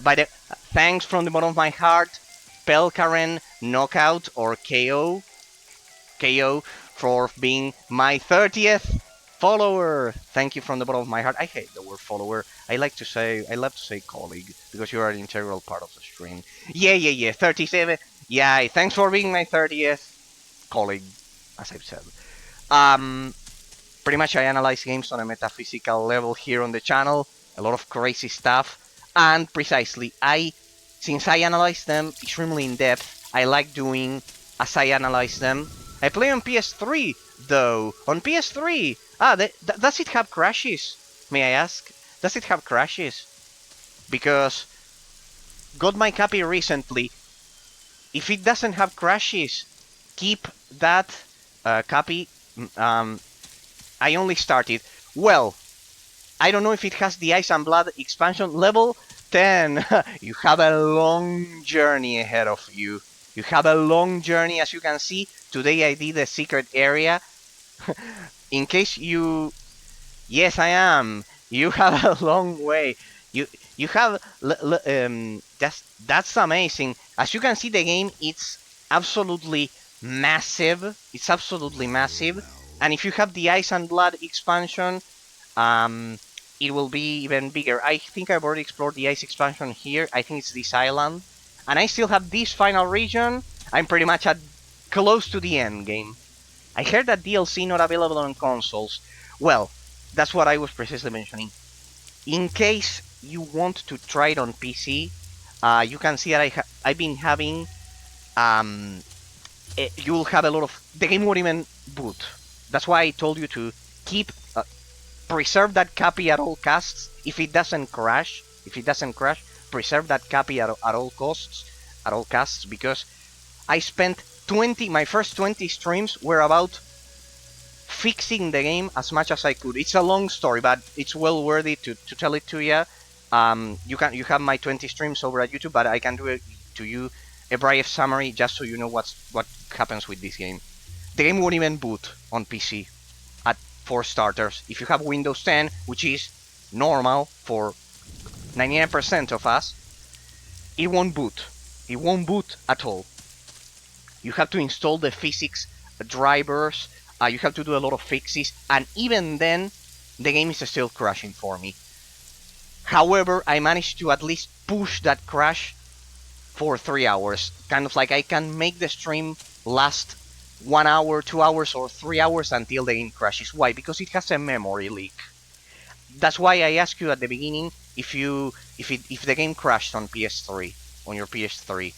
By the thanks from the bottom of my heart, Pelkaren Knockout or KO for being my 30th follower. Thank you from the bottom of my heart. I hate the word follower. I love to say colleague because you are an integral part of the stream. Yeah. 37. Yeah, thanks for being my 30th colleague, as I've said. Um, Pretty much I analyze games on a metaphysical level here on the channel. A lot of crazy stuff. And precisely, since I analyze them extremely in depth, I like doing as I analyze them. I play on PS3, though. On PS3, does it have crashes? May I ask? Does it have crashes? Because got my copy recently. If it doesn't have crashes, keep that copy. Um, I only started. Well, I don't know if it has the Ice and Blood expansion level 10. You have a long journey ahead of you. You have a long journey, as you can see. Today I did a secret area. In case you... Yes, I am. You have a long way. You have... That's amazing. As you can see, the game, it's absolutely massive. It's absolutely massive. And if you have the Ice and Blood expansion, it will be even bigger. I think I've already explored the Ice expansion here. I think it's this island. And I still have this final region. I'm pretty much at close to the end game. I heard that DLC not available on consoles. Well, that's what I was precisely mentioning. In case you want to try it on PC, you can see that I've been having... you will have a lot of... The game won't even boot. That's why I told you to keep... preserve that copy at all costs. If it doesn't crash, preserve that copy at all costs, because I spent my first 20 streams were about fixing the game as much as I could. It's a long story, but it's well worthy to tell it to you. You have my 20 streams over at YouTube, but I can do it to you a brief summary just so you know what happens with this game. The game won't even boot on PC. For starters, if you have Windows 10, which is normal for 99% of us, it won't boot. It won't boot at all. You have to install the physics drivers, you have to do a lot of fixes, and even then, the game is still crashing for me. However, I managed to at least push that crash for 3 hours. Kind of like I can make the stream last 1 hour, 2 hours, or 3 hours until the game crashes. Why? Because it has a memory leak. That's why I asked you at the beginning if the game crashed on PS3, on your PS3.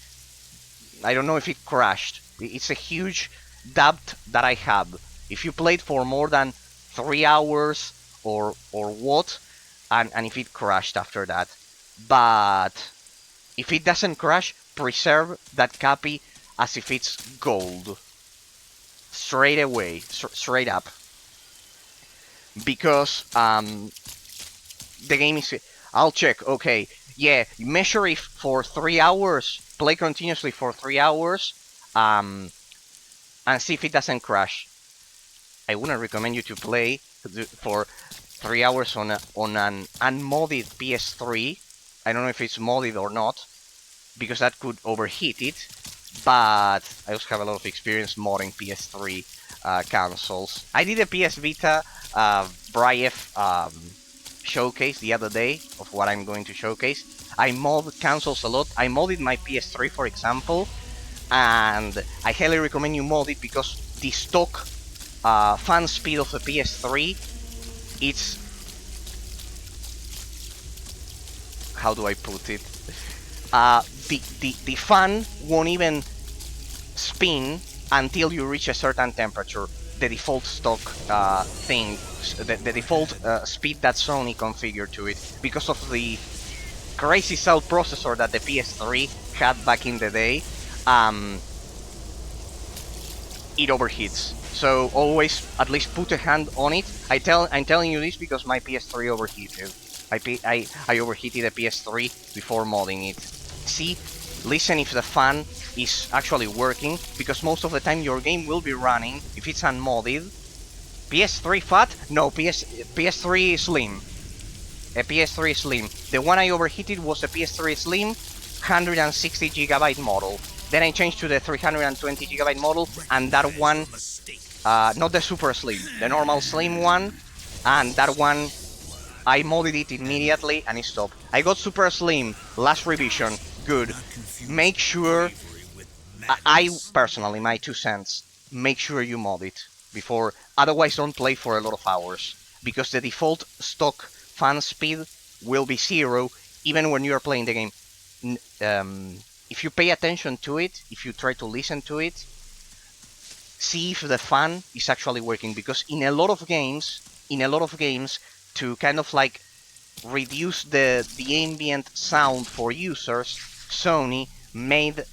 I don't know if it crashed. It's a huge doubt that I have. If you played for more than 3 hours or what, and if it crashed after that. But if it doesn't crash, preserve that copy as if it's gold. Straight away, straight up, because the game is... I'll check. Okay, yeah, measure it for 3 hours, play continuously for 3 hours, and see if it doesn't crash. I wouldn't recommend you to play for 3 hours on an unmodded PS3. I don't know if it's modded or not, because that could overheat it. But I also have a lot of experience modding PS3 consoles. I did a PS Vita brief showcase the other day of what I'm going to showcase. I mod consoles a lot. I modded my PS3, for example, and I highly recommend you mod it because the stock fan speed of the PS3, it's... How do I put it? The fan won't even spin until you reach a certain temperature. The default stock thing, the default speed that Sony configured to it, because of the crazy cell processor that the PS3 had back in the day, it overheats. So always at least put a hand on it. I'm telling you this because my PS3 overheated. I overheated the PS3 before modding it. See, listen if the fan is actually working, because most of the time your game will be running if it's unmodded. PS3 fat? No, PS3 slim. a PS3 Slim. The one I overheated was a PS3 Slim 160 gigabyte model. Then I changed to the 320 gigabyte model, and that one, not the Super Slim, the normal Slim one, and that one I modded it immediately and it stopped. I got Super Slim last revision. Good. Make sure, I personally, my 2 cents, make sure you mod it before, otherwise don't play for a lot of hours, because the default stock fan speed will be 0 even when you're playing the game. If you pay attention to it, if you try to listen to it, see if the fan is actually working, because in a lot of games, to kind of like reduce the ambient sound for users, Sony made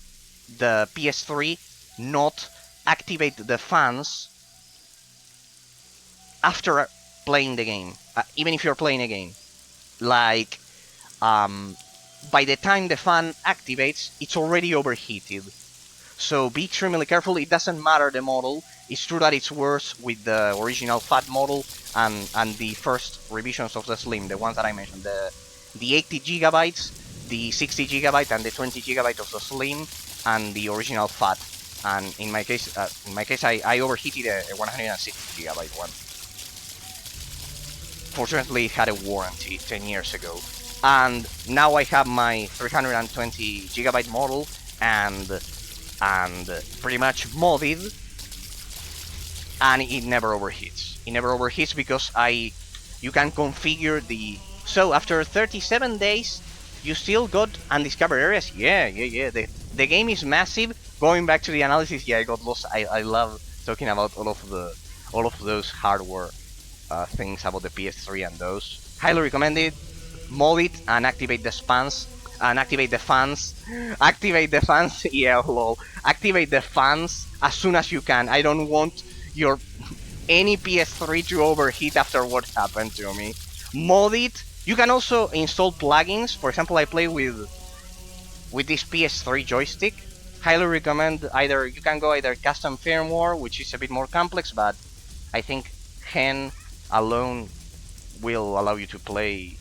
the PS3 not activate the fans after playing the game, even if you're playing a game. Like, by the time the fan activates, it's already overheated. So be extremely careful. It doesn't matter the model. It's true that it's worse with the original fat model and the first revisions of the Slim, the ones that I mentioned, the 80 gigabytes, the 60 gigabyte, and the 20 gigabyte of the Slim, and the original fat. And in my case, I overheated a 160 gigabyte one. Fortunately, it had a warranty 10 years ago. And now I have my 320 gigabyte model and pretty much modded, and it never overheats. It never overheats because you can configure the... So after 37 days, you still got undiscovered areas? Yeah. The game is massive. Going back to the analysis, yeah, I got lost. I love talking about all of those hardware things about the PS3 and those. Highly recommended. Mod it and activate the spans. And activate the fans. Activate the fans. Yeah, lol. Activate the fans as soon as you can. I don't want any PS3 to overheat after what happened to me. Mod it. You can also install plugins. For example, I play with this PS3 joystick. Highly recommend you can go either custom firmware, which is a bit more complex, but I think Hen alone will allow you to play.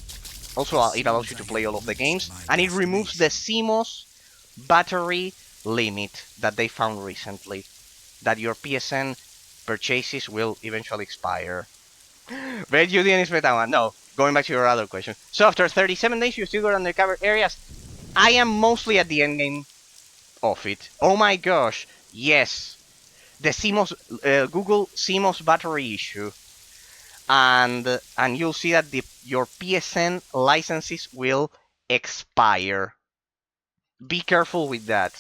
Also, it allows you to play all of the games, and it removes the CMOS battery limit that they found recently, that your PSN purchases will eventually expire. But you didn't expect that one. No, going back to your other question. So after 37 days, you still got undercover areas. I am mostly at the end game of it. Oh my gosh, yes. The CMOS, Google CMOS battery issue. And you'll see that your PSN licenses will expire. Be careful with that.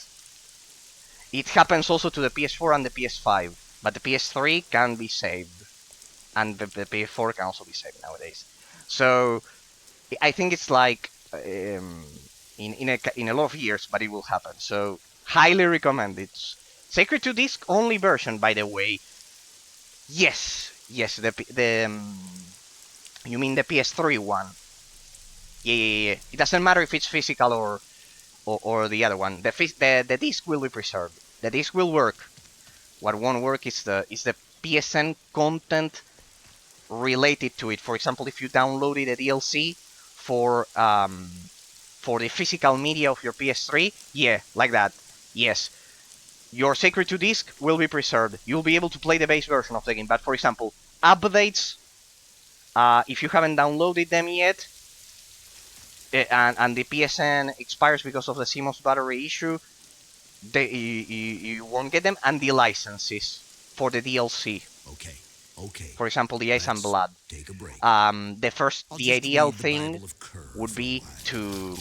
It happens also to the PS4 and the PS5, but the PS3 can be saved, and the PS4 can also be saved nowadays. So I think it's like in a lot of years, but it will happen. So highly recommend it. Sacred to Disk only version, by the way. Yes, you mean the PS3 one? Yeah. It doesn't matter if it's physical or the other one. The disc will be preserved. The disc will work. What won't work is the PSN content related to it. For example, if you downloaded a DLC for the physical media of your PS3, yeah, like that. Yes. Your Sacred to Disk will be preserved. You'll be able to play the base version of the game. But for example, updates, if you haven't downloaded them yet, and the PSN expires because of the CMOS battery issue, you won't get them. And the licenses for the DLC. Okay. For example, the Ice and Blood. Take a break. The ideal thing would be to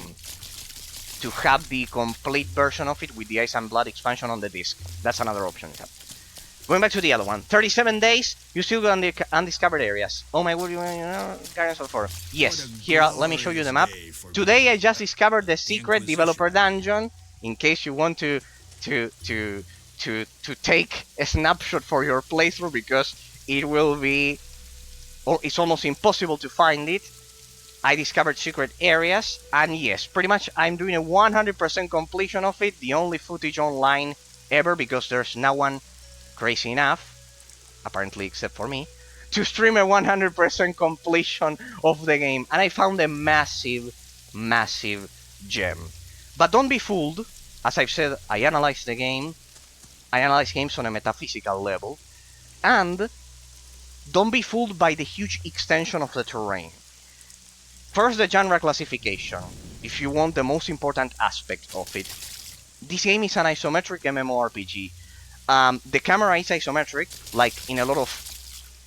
have the complete version of it with the Ice and Blood expansion on the disc. That's another option you have. Going back to the other one. 37 days, you still got undiscovered areas. Oh my word, Guardians of the Forest. Yes, here, let me show you the map. Today I just discovered the secret developer dungeon, in case you want to take a snapshot for your playthrough, because it will be, or it's almost impossible to find it. I discovered secret areas, and yes, pretty much I'm doing a 100% completion of it, the only footage online ever, because there's no one crazy enough, apparently except for me, to stream a 100% completion of the game, and I found a massive, massive gem. But don't be fooled. As I've said, I analyze the game. I analyze games on a metaphysical level, and don't be fooled by the huge extension of the terrain. First, the genre classification, if you want the most important aspect of it. This game is an isometric MMORPG. The camera is isometric, like in a lot of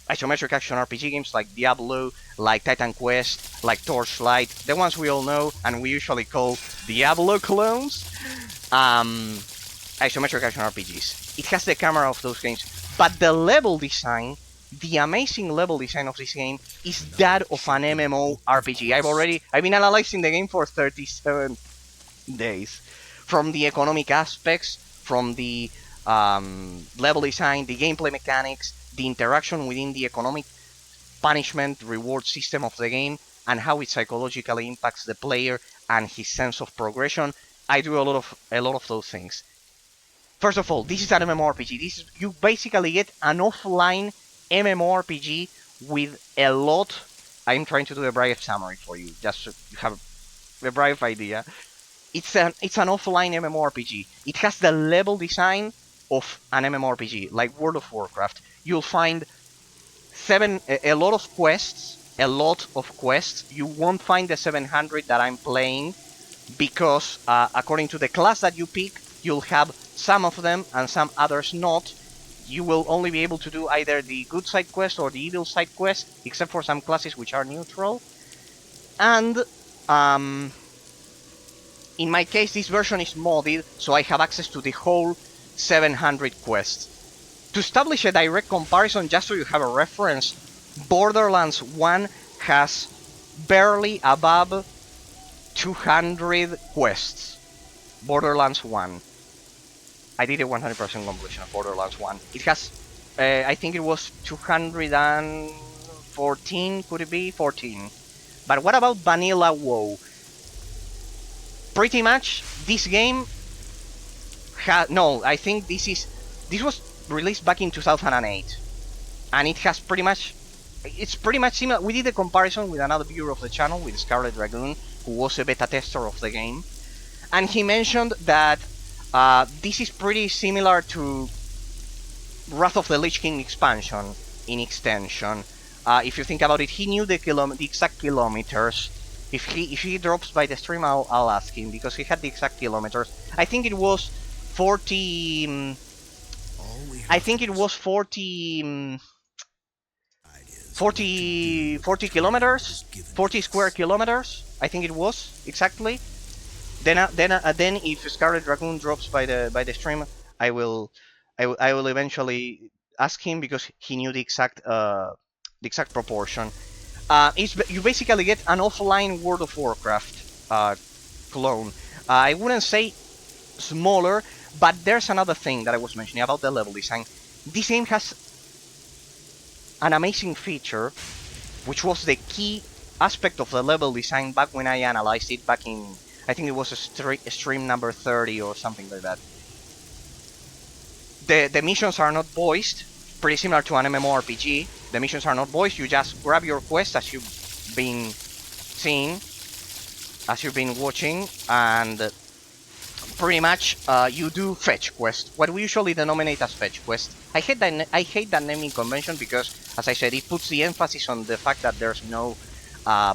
isometric action RPG games like Diablo, like Titan Quest, like Torchlight, the ones we all know and we usually call Diablo clones. Isometric action RPGs. It has the camera of those games, but the level design, the amazing level design of this game is that of an MMORPG. I've been analyzing the game for 37 days. From the economic aspects, from the level design, the gameplay mechanics, the interaction within the economic punishment reward system of the game, and how it psychologically impacts the player and his sense of progression. I do a lot of those things. First of all, this is an MMORPG. You basically get an offline MMORPG with a lot. I'm trying to do a brief summary for you, just so you have a brief idea. It's an offline MMORPG. It has the level design of an MMORPG, like World of Warcraft. You'll find a lot of quests. You won't find the 700 that I'm playing, because according to the class that you pick, you'll have some of them and some others not. You will only be able to do either the good side quest or the evil side quest, except for some classes which are neutral. And in my case, this version is modded, so I have access to the whole 700 quests. To establish a direct comparison, just so you have a reference, Borderlands 1 has barely above 200 quests. Borderlands 1. I did a 100% completion of Borderlands 1. It has, I think it was 214, could it be? 14. But what about Vanilla WoW? Pretty much, this game no, I think this was released back in 2008. And it has it's pretty much similar. We did a comparison with another viewer of the channel, with Scarlet Dragoon, who was a beta tester of the game. And he mentioned that this is pretty similar to Wrath of the Lich King expansion in extension. If you think about it, he knew the exact kilometers. If he drops by the stream, I'll ask him, because he had the exact kilometers. I think it was 40. I think it was 40 kilometers, 40 square kilometers. I think it was exactly. Then if Scarlet Dragoon drops by the stream, I will eventually ask him, because he knew the exact proportion. You basically get an offline World of Warcraft clone. I wouldn't say smaller, but there's another thing that I was mentioning about the level design. This game has an amazing feature, which was the key aspect of the level design back when I analyzed it back in, I think it was a stream number 30 or something like that. The missions are not voiced, pretty similar to an MMORPG. The missions are not voiced. You just grab your quest as you've been seeing, as you've been watching, and pretty much you do fetch quest, what we usually denominate as fetch quest. I hate that naming convention, because, as I said, it puts the emphasis on the fact that there's no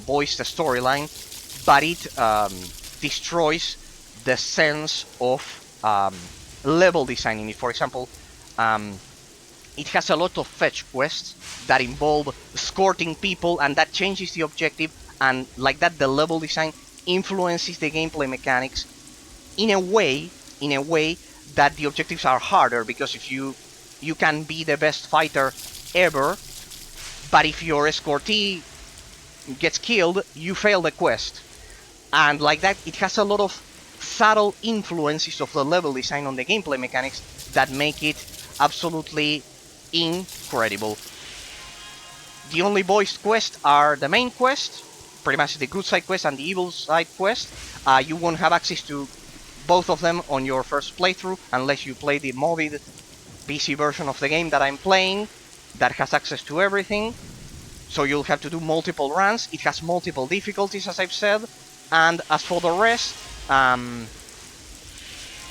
voiced storyline, but it destroys the sense of level designing it. For example, it has a lot of fetch quests that involve escorting people, and that changes the objective, and like that the level design influences the gameplay mechanics in a way that the objectives are harder, because if you can be the best fighter ever, but if your escortee gets killed, you fail the quest. And like that, it has a lot of subtle influences of the level design on the gameplay mechanics that make it absolutely incredible. The only voiced quests are the main quest, pretty much the good side quest and the evil side quest. You won't have access to both of them on your first playthrough unless you play the modded PC version of the game that I'm playing. that has access to everything. So you'll have to do multiple runs. It has multiple difficulties, as I've said. And as for the rest,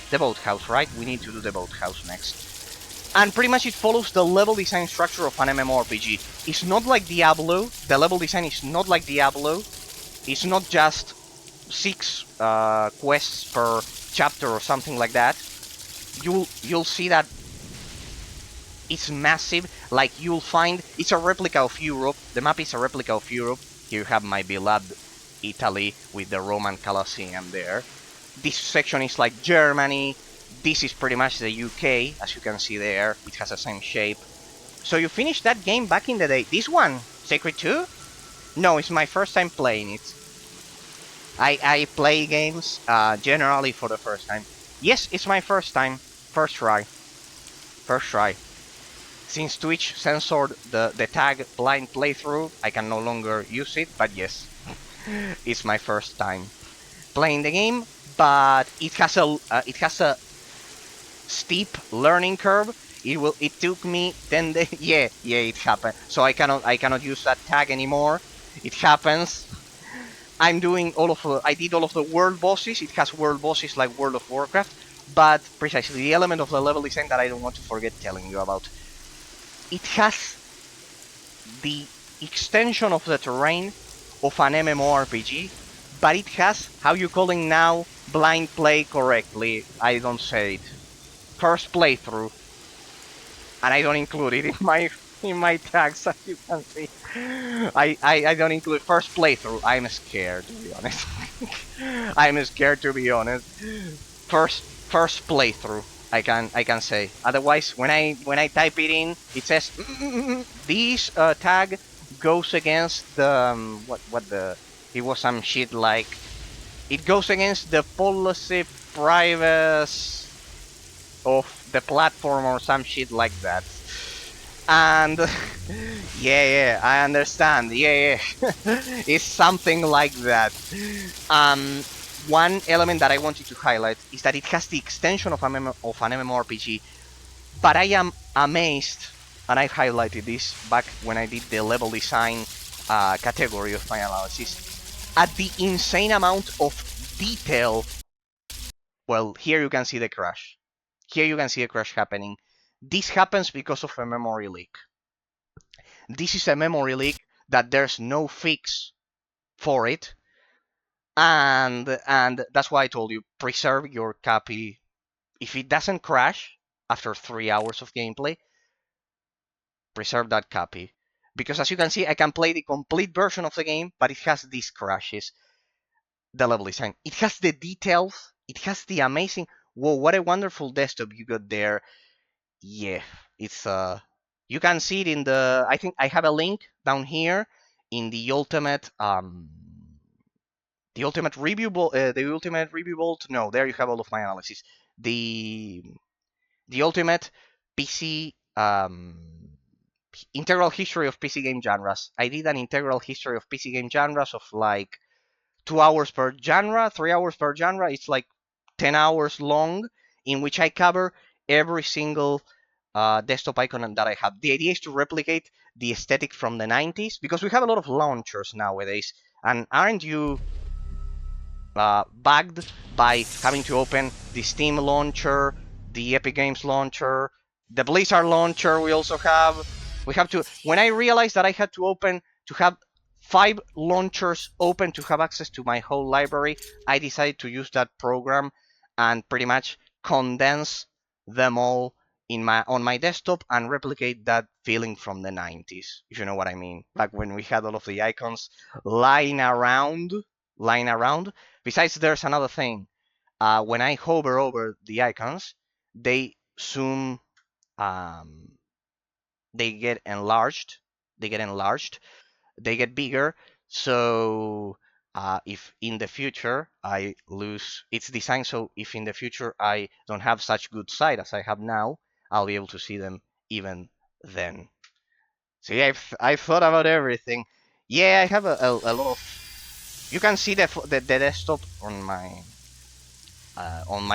the boathouse, right? We need to do the boathouse next. And pretty much it follows the level design structure of an MMORPG. It's not like Diablo. The level design is not like Diablo. It's not just 6 quests per chapter or something like that. You'll see that it's massive. Like you'll find it's a replica of Europe. The map is a replica of Europe. Here you have my beloved Italy with the Roman Colosseum there. This section is like Germany. This is pretty much the UK, as you can see there. It has the same shape. So you finished that game back in the day. This one, Sacred 2? No, it's my first time playing it. I play games generally for the first time. Yes, it's my first time. First try. First try. Since Twitch censored the tag blind playthrough, I can no longer use it, but yes, it's my first time playing the game. But it has a steep learning curve. It took me 10 days. Yeah, it happened. So I cannot use that tag anymore. It happens. I did all of the world bosses. It has world bosses like World of Warcraft, but precisely the element of the level design that I don't want to forget telling you about. It has the extension of the terrain of an MMORPG, but it has, how you calling now, blind play correctly. I don't say it. First playthrough, and I don't include it in my tags, as you can see. I don't include first playthrough. I'm scared, to be honest. I'm scared, to be honest. First playthrough. I can say. Otherwise, when I type it in, it says this tag goes against the it was some shit like it goes against the policy privacy of the platform or some shit like that. And yeah, I understand. Yeah, it's something like that. One element that I wanted to highlight is that it has the extension of an MMORPG, but I am amazed, and I highlighted this back when I did the level design category of my analysis, at the insane amount of detail. Well, here you can see the crash. Here you can see a crash happening. This happens because of a memory leak. This is a memory leak that there's no fix for it. And that's why I told you, preserve your copy. If it doesn't crash after 3 hours of gameplay, preserve that copy. Because as you can see, I can play the complete version of the game, but it has these crashes. The level design. It has the details. It has the amazing... Whoa, what a wonderful desktop you got there. Yeah, it's... You can see it in the... I think I have a link down here in the ultimate... The ultimate review vault. No, there you have all of my analysis. The ultimate PC integral history of PC game genres. I did an integral history of PC game genres of like 2 hours per genre, 3 hours per genre. It's like 10 hours long, in which I cover every single desktop icon that I have. The idea is to replicate the aesthetic from the 90s, because we have a lot of launchers nowadays. And aren't you bugged by having to open the Steam launcher, the Epic Games launcher, the Blizzard launcher? We also have... When I realized that I had to have 5 launchers open to have access to my whole library, I decided to use that program and pretty much condense them all on my desktop and replicate that feeling from the 90s, if you know what I mean. Like when we had all of the icons lying around. Besides, there's another thing. When I hover over the icons, they zoom. They get enlarged. They get bigger. So if in the future I lose its design, so if in the future I don't have such good sight as I have now, I'll be able to see them even then. So yeah, I've thought about everything. Yeah, I have a lot of... You can see the desktop on my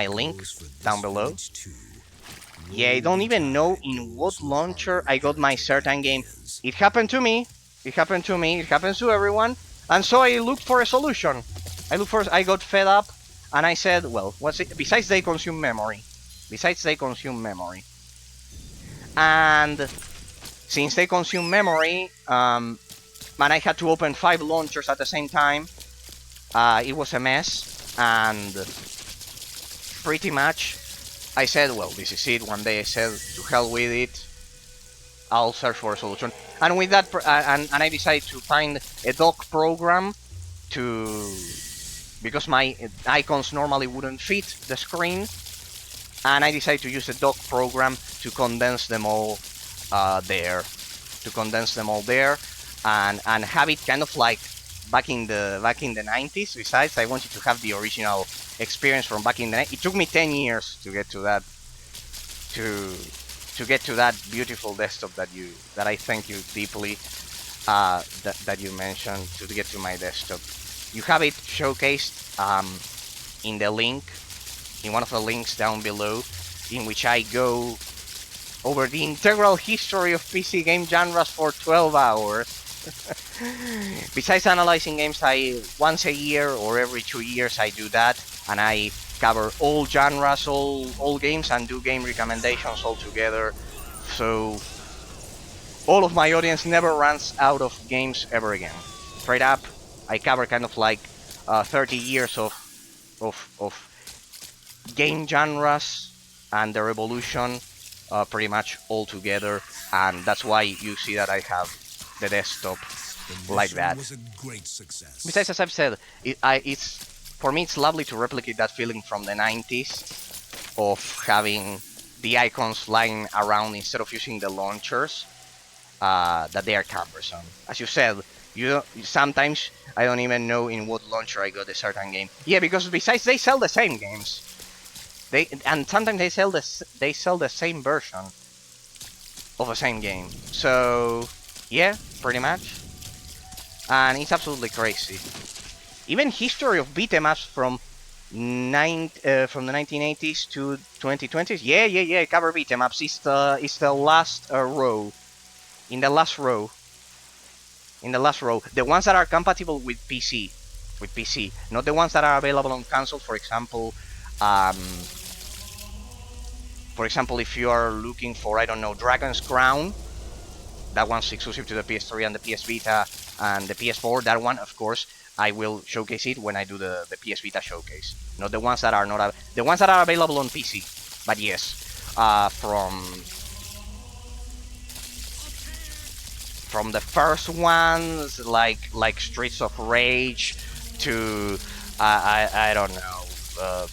link down below. Yeah, I don't even know in what launcher I got my certain game. It happened to me. It happened to me. It happens to everyone. And so I looked for a solution. I got fed up, and I said, well, what's it? Besides they consume memory. Besides they consume memory. And since they consume memory, and I had to open 5 launchers at the same time, it was a mess. And pretty much I said, well, this is it. One day I said, to hell with it. I'll search for a solution. And with that, and I decided to find a dock program to, because my icons normally wouldn't fit the screen, and I decided to use a dock program to condense them all there, and have it kind of like back in the 90s. Besides, I wanted to have the original experience from back in the 90s. It took me 10 years to get to that, to get to that beautiful desktop that I thank you deeply that you mentioned, to get to my desktop. You have it showcased in the link, in one of the links down below, in which I go over the integral history of PC game genres for 12 hours. Besides analyzing games, once a year or every 2 years I do that, and I cover all genres, all games, and do game recommendations all together. So all of my audience never runs out of games ever again. Straight up, I cover kind of like 30 years of game genres and their evolution pretty much all together, and that's why you see that I have the desktop like that. Besides, as I've said, it's for me it's lovely to replicate that feeling from the 90s of having the icons lying around instead of using the launchers that they are cumbersome. As you said, sometimes I don't even know in what launcher I got a certain game. Yeah, because besides they sell the same games. And sometimes they sell the same version of the same game. So yeah, pretty much. And it's absolutely crazy. Even history of beat 'em ups from the 1980s to 2020s. Yeah. Cover beat 'em ups. It's the last row. In the last row. The ones that are compatible with PC. Not the ones that are available on console. For example, if you are looking for, I don't know, Dragon's Crown, that one's exclusive to the PS3 and the PS Vita and the PS4. That one, of course, I will showcase it when I do the PS Vita showcase. Not the ones that are not the ones that are available on PC. But yes, from the first ones, like Streets of Rage, to I don't know,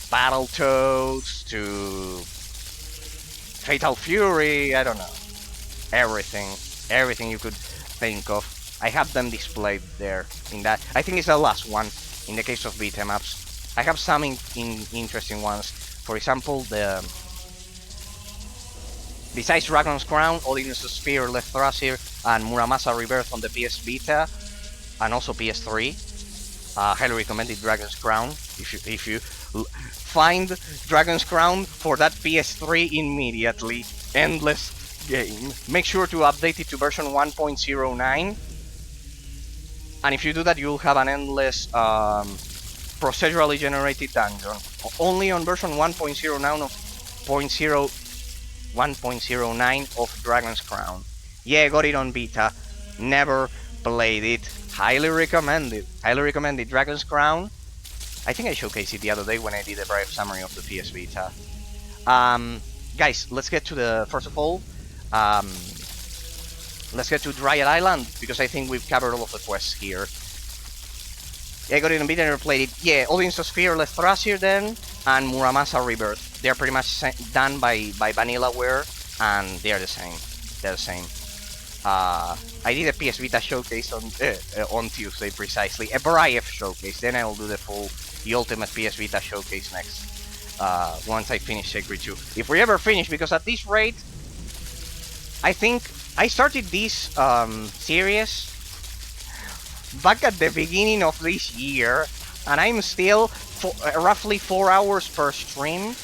Battletoads, to Fatal Fury, I don't know, everything you could think of. I have them displayed there in that. I think it's the last one in the case of beat 'em ups. I have some interesting ones. For example, besides Dragon's Crown, Odin's Spear, Left Thrasir, and Muramasa Rebirth on the PS Vita, and also PS3. Highly recommended Dragon's Crown. If you find Dragon's Crown for that PS3 immediately. Endless game. Make sure to update it to version 1.09. And if you do that, you'll have an endless procedurally generated dungeon. Only on version 1.09 of Dragon's Crown. Yeah, got it on beta. Never played it. Highly recommended. Dragon's Crown. I think I showcased it the other day when I did a brief summary of the PS Vita. Guys, let's get to the, first of all, let's get to Driad Island, because I think we've covered all of the quests here. Yeah, I got it on beta and never played it. Yeah, Odin's Sphere, Left Thrasir then, and Muramasa Rebirth. They're pretty much done by Vanillaware, and they're the same. I did a PS Vita showcase on Tuesday precisely, a Brief showcase. Then I will do the ultimate PS Vita showcase next. Once I finish Sacred 2. If we ever finish, because at this rate, I think I started this series back at the beginning of this year, and I'm still roughly 4 hours per stream.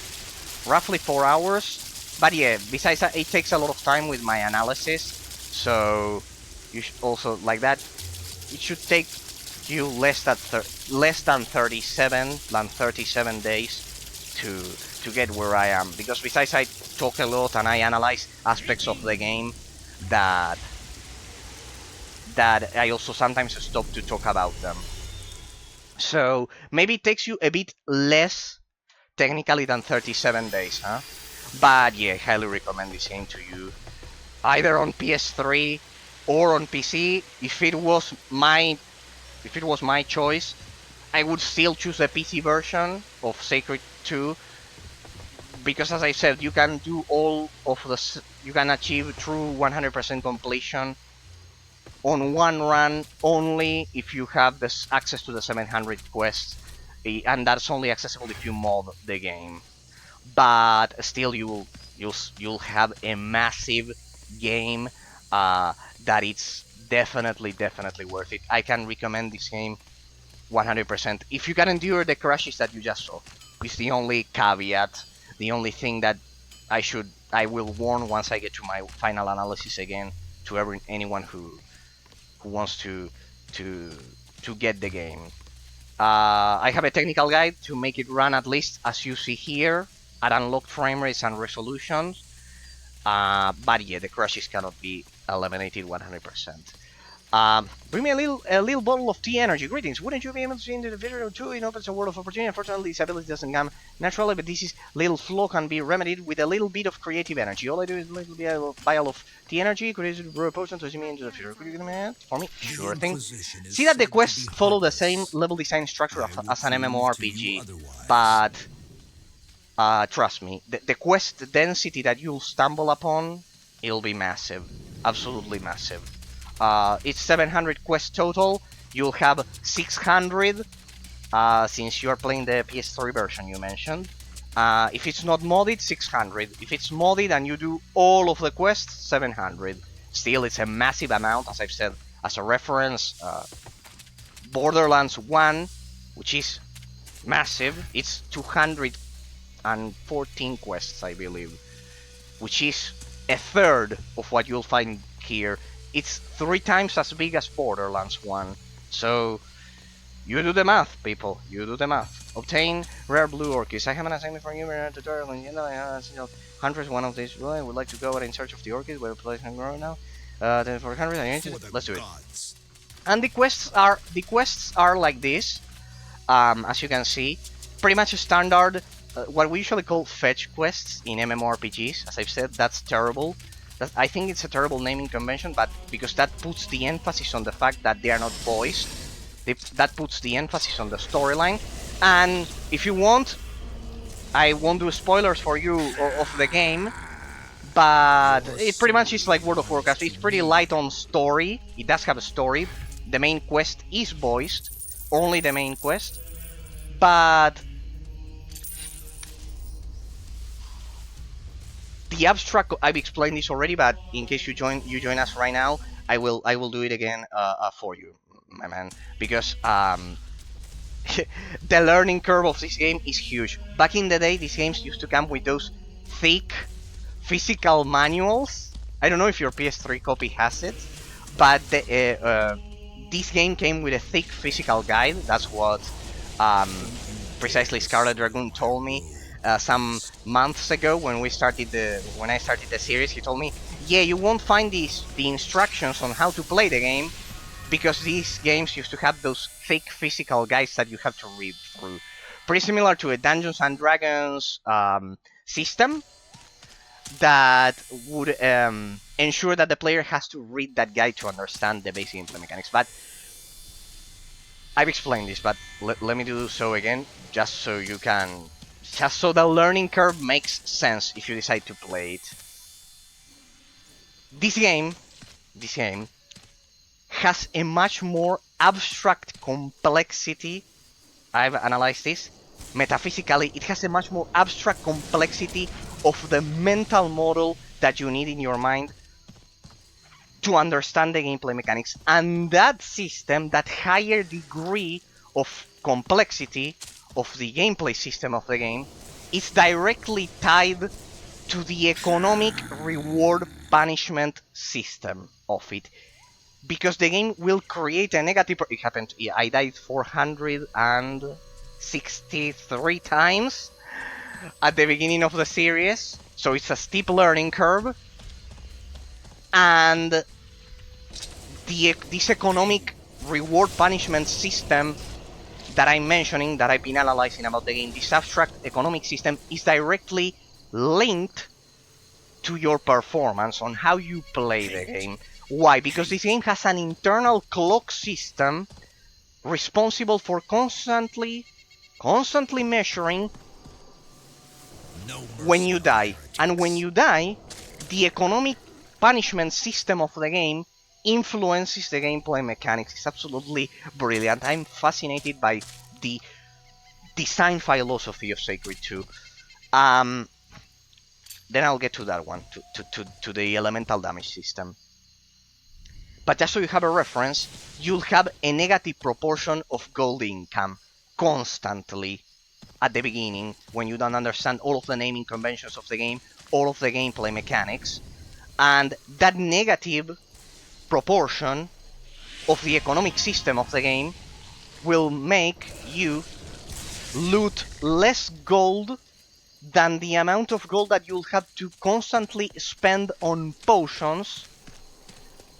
Roughly 4 hours. But yeah, besides that, it takes a lot of time with my analysis, so you should also like that. It should take you less than 37 days to get where I am, because besides I talk a lot and I analyze aspects of the game that I also sometimes stop to talk about them. So maybe it takes you a bit less technically than 37 days, huh? But yeah, highly recommend this game to you, either on PS3 or on PC. If it was my choice, I would still choose the PC version of Sacred 2, because as I said, you can do all of you can achieve true 100% completion on one run only if you have this access to the 700 quests, and that's only accessible if you mod the game. But still, you'll have a massive game that it's definitely worth it. I can recommend this game 100%. If you can endure the crashes that you just saw, it's the only caveat, the only thing that I will warn once I get to my final analysis again to anyone who wants to get the game. I have a technical guide to make it run at least as you see here at unlocked frame rates and resolutions. But yeah, the crashes cannot be eliminated 100%. Bring me a little bottle of tea energy. Greetings. Wouldn't you be able to see into the video too? It opens a world of opportunity. Unfortunately, this ability doesn't come naturally, but this little flaw can be remedied with a little bit of creative energy. All I do is a little bit of vial of tea energy. Could you brew a potion to see me into the future? Could you give me that for me? Sure thing. See that the quests follow the same level design structure as an MMORPG, but trust me, the quest density that you'll stumble upon, it'll be massive. Absolutely massive. It's 700 quests total. You'll have 600 since you are playing the PS3 version you mentioned. If it's not modded, 600. If it's modded and you do all of the quests, 700. Still, it's a massive amount, as I've said. As a reference, Borderlands 1, which is massive, it's 214 quests, I believe, which is a third of what you'll find here. It's 3 times as big as Borderlands 1. So, you do the math, people. You do the math. Obtain rare blue orchids. I have an assignment for you in a tutorial, and hundreds. One of these. Well, I would like to go out in search of the orchid. Where place can grow now? Then for 100, I need to. Let's do it. And the quests are like this. As you can see, pretty much standard. What we usually call fetch quests in MMORPGs. As I've said, that's terrible. I think it's a terrible naming convention, but because that puts the emphasis on the fact that they are not voiced, that puts the emphasis on the storyline. And if you want, I won't do spoilers for you of the game, but it pretty much is like World of Warcraft. It's pretty light on story. It does have a story. The main quest is voiced, only the main quest, but the abstract, I've explained this already, but in case you join us right now, I will do it again for you, my man, because the learning curve of this game is huge. Back in the day, these games used to come with those thick physical manuals. I don't know if your PS3 copy has it, but this game came with a thick physical guide. That's what precisely Scarlet Dragoon told me some months ago when I started the series. He told me, yeah, you won't find the instructions on how to play the game, because these games used to have those thick physical guides that you have to read through. Pretty similar to a Dungeons and Dragons system that would ensure that the player has to read that guide to understand the basic gameplay mechanics. But I've explained this, but let me do so again, just so the learning curve makes sense if you decide to play it. This game has a much more abstract complexity. I've analyzed this. Metaphysically, it has a much more abstract complexity of the mental model that you need in your mind to understand the gameplay mechanics. And that system, that higher degree of complexity of the gameplay system of the game, is directly tied to the economic reward punishment system of it. Because the game will create a negative... It happened, I died 463 times at the beginning of the series, so it's a steep learning curve. And this economic reward punishment system that I'm mentioning, that I've been analyzing about the game, this abstract economic system is directly linked to your performance on how you play the game. Why? Because this game has an internal clock system responsible for constantly measuring when you die. And when you die, the economic punishment system of the game influences the gameplay mechanics. It's absolutely brilliant. I'm fascinated by the design philosophy of Sacred 2. Then I'll get to that one, to the elemental damage system. But just so you have a reference, you'll have a negative proportion of gold income constantly at the beginning when you don't understand all of the naming conventions of the game, all of the gameplay mechanics. And that negative proportion of the economic system of the game will make you loot less gold than the amount of gold that you'll have to constantly spend on potions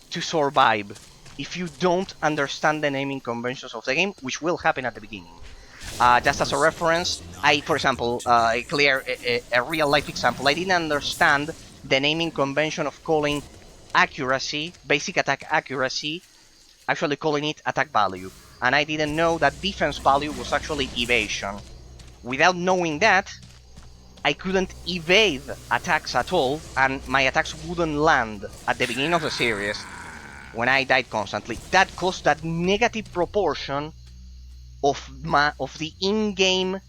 to survive if you don't understand the naming conventions of the game, which will happen at the beginning. Just as a reference, for example, a real-life example, I didn't understand the naming convention of calling accuracy, basic attack accuracy, actually calling it attack value. And I didn't know that defense value was actually evasion. Without knowing that, I couldn't evade attacks at all, and my attacks wouldn't land at the beginning of the series when I died constantly. That caused that negative proportion of the in-game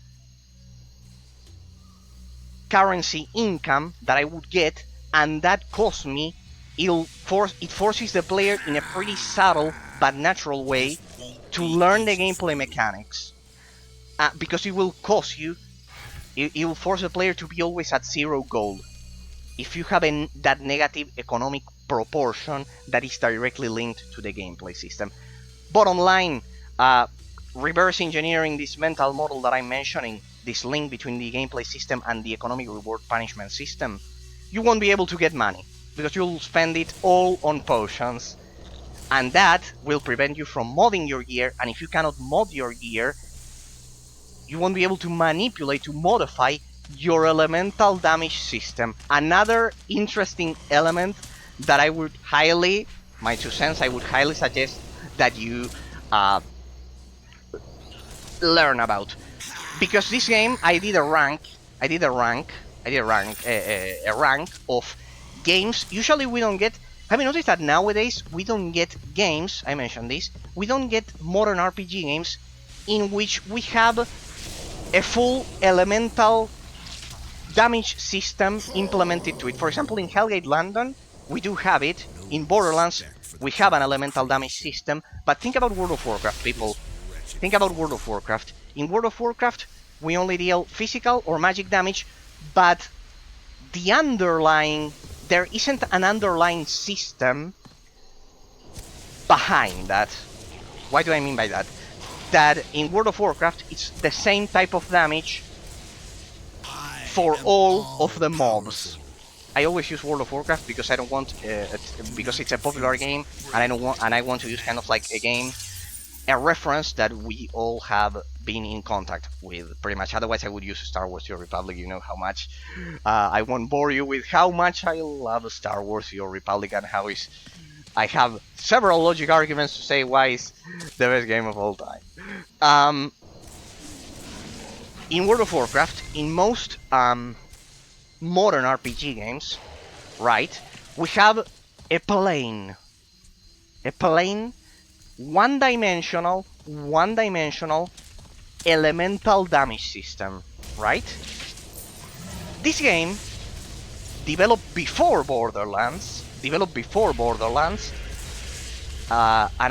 currency income that I would get, and that caused me, it forces the player in a pretty subtle but natural way to learn the gameplay mechanics. Because it will cause you, it will force the player to be always at 0 gold. If you have that negative economic proportion that is directly linked to the gameplay system. Bottom line, reverse engineering this mental model that I'm mentioning, this link between the gameplay system and the economic reward punishment system, you won't be able to get money, because you'll spend it all on potions. And that will prevent you from modding your gear, and if you cannot mod your gear, you won't be able to manipulate, to modify your elemental damage system. Another interesting element that I would highly, my 2 cents, I would highly suggest that you learn about. Because this game, I did a rank of games. Usually we don't get, have you noticed that nowadays we don't get games, I mentioned this, we don't get modern RPG games in which we have a full elemental damage system implemented to it. For example, in Hellgate London, we do have it. In Borderlands, we have an elemental damage system. But think about World of Warcraft, people. Think about World of Warcraft. In World of Warcraft, we only deal physical or magic damage, but the underlying... there isn't an underlying system behind that. What do I mean by that? That in World of Warcraft, it's the same type of damage for all of the mobs. I always use World of Warcraft because I don't want, because it's a popular game, and I want to use kind of like a reference that we all have been in contact with, pretty much. Otherwise, I would use Star Wars: The Old Republic. You know how much. I won't bore you with how much I love Star Wars: The Old Republic and how I have several logic arguments to say why it's the best game of all time. In World of Warcraft, in most modern RPG games, right, we have a plane, one-dimensional elemental damage system, right? This game, developed before Borderlands, and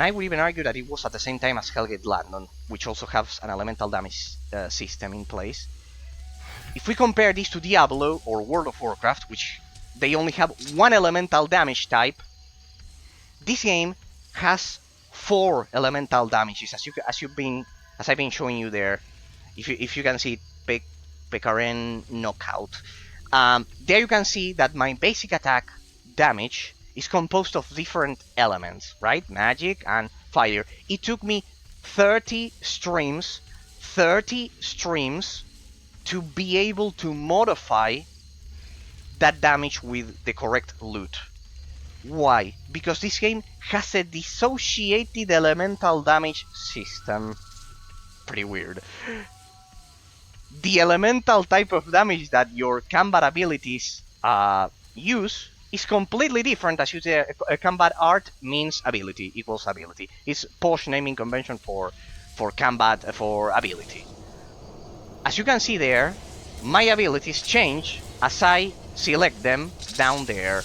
I would even argue that it was at the same time as Hellgate London, which also has an elemental damage system in place. if we compare this to Diablo or World of Warcraft, which they only have one elemental damage type, this game has 4 elemental damages, as I've been showing you there. If you can see Pekaren knockout. There you can see that my basic attack damage is composed of different elements, right? Magic and fire. It took me 30 streams to be able to modify that damage with the correct loot. Why? Because this game has a dissociated elemental damage system. Pretty weird. The elemental type of damage that your combat abilities use is completely different. As you say, a combat art means ability equals ability. It's posh naming convention for combat for ability. As you can see there, my abilities change as I select them down there.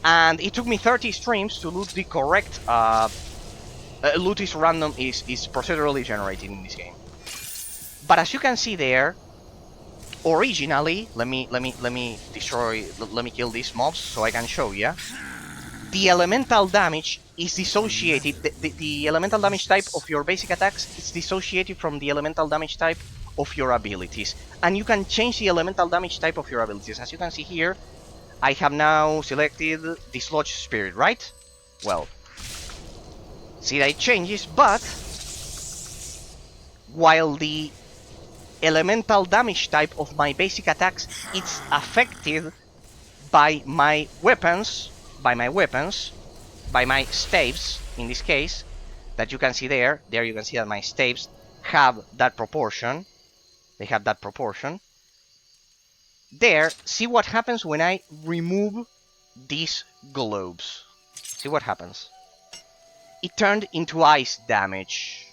And it took me 30 streams to loot the correct loot is random, is procedurally generated in this game. But as you can see there, originally, let me kill these mobs so I can show you. The elemental damage is dissociated. The elemental damage type of your basic attacks is dissociated from the elemental damage type of your abilities, and you can change the elemental damage type of your abilities. As you can see here, I have now selected Dislodge Spirit, right? Well, see that it changes, but while the elemental damage type of my basic attacks, it's affected by my weapons, by my staves, in this case, that you can see there. There you can see that my staves have that proportion. They have that proportion. There, see what happens when I remove these globes. See what happens. It turned into ice damage.